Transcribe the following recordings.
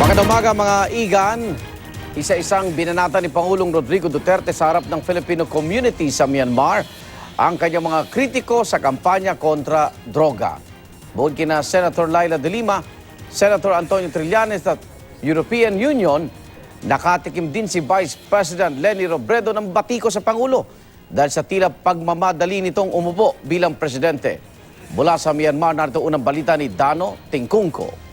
Magandang umaga mga igan. Isa-isang binanata ni Pangulong Rodrigo Duterte sa harap ng Filipino community sa Myanmar ang kanyang mga kritiko sa kampanya kontra droga. Bukod kina Senator Laila de Lima, Senator Antonio Trillanes at European Union, nakatikim din si Vice President Leni Robredo ng batiko sa Pangulo dahil sa tila pagmamadali nitong umupo bilang presidente. Mula sa Myanmar, narito unang balita ni Dano Tingkungko.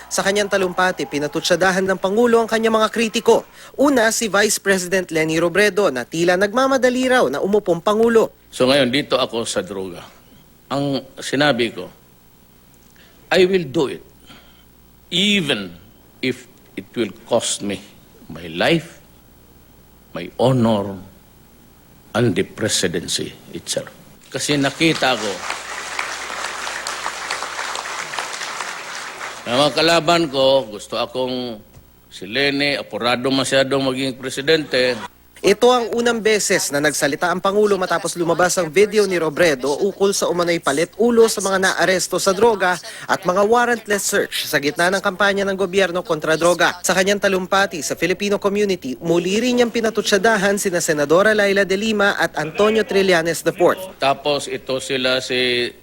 Sa kanyang talumpati, pinatutsadahan ng Pangulo ang kanyang mga kritiko. Una, si Vice President Leni Robredo na tila nagmamadali raw na umupong Pangulo. So ngayon, dito ako sa droga. Ang sinabi ko, I will do it even if it will cost me my life, my honor, and the presidency itself. Kasi nakita ko na mga kalaban ko, gusto akong si Leni, apurado masyadong maging presidente. Ito ang unang beses na nagsalita ang Pangulo matapos lumabas ang video ni Robredo ukol sa umano'y palit-ulo sa mga naaresto sa droga at mga warrantless search sa gitna ng kampanya ng gobyerno kontra droga. Sa kanyang talumpati sa Filipino community, muli rin niyang pinatutsadahan sina Senadora Laila de Lima at Antonio Trillanes IV. Tapos ito sila si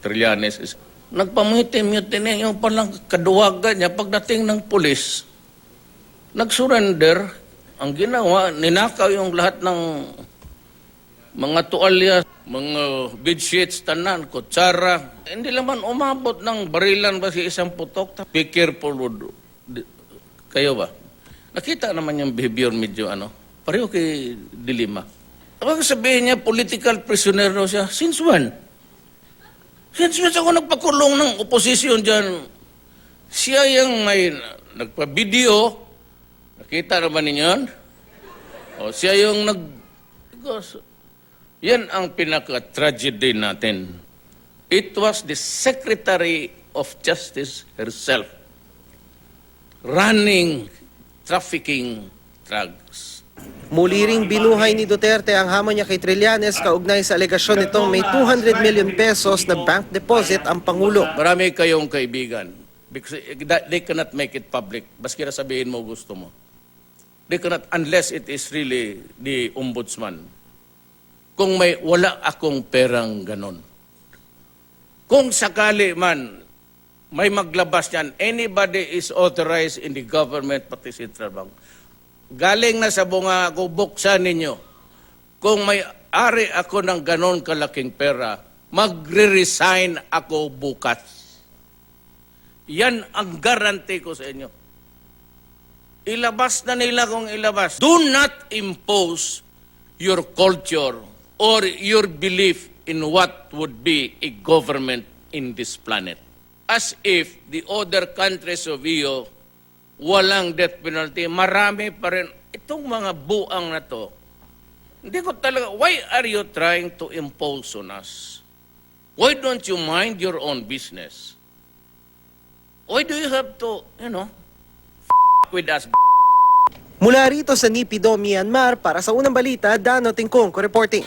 Trillanes. Nagpamiti-mutiny yung palang kaduwagan niya pagdating ng pulis. Nag-surrender. Ang ginawa, ninakaw yung lahat ng mga tuwalya, mga bedsheets, tanan, kutsara. Hindi naman umabot ng barilan ba si isang putok. Be careful. Kayo ba? Nakita naman yung behavior medyo pareho kay Dilima. Kapag sabihin niya, political prisoner daw siya. Since when? Since ako nagpakulong ng oposisyon dyan, siya yung may nagpa-video, nakita naman ninyo yun? O siya yung yan ang pinaka-tragedy natin. It was the Secretary of Justice herself running, trafficking drugs. Muli ring binuhay ni Duterte ang hamon niya kay Trillanes kaugnay sa alegasyon nitong may 200 million pesos na bank deposit ang Pangulo. Marami kayong kaibigan because they cannot make it public. Baski na sabihin mo gusto mo. They cannot unless it is really the ombudsman. Kung wala akong perang ganon. Kung sakali man may maglabas yan, anybody is authorized in the government pati Central Bank. Galing na sa bunga ko, buksan ninyo. Kung may ari ako ng ganon kalaking pera, magre-resign ako bukas. Yan ang guarantee ko sa inyo. Ilabas na nila kung ilabas. Do not impose your culture or your belief in what would be a government in this planet. As if the other countries of EU walang death penalty, marami pa rin. Itong mga buang na to, hindi ko talaga, why are you trying to impose on us? Why don't you mind your own business? Why do you have to, with us? Mula rito sa Naypyidaw, Myanmar, para sa unang balita, Dano Tingkungko reporting.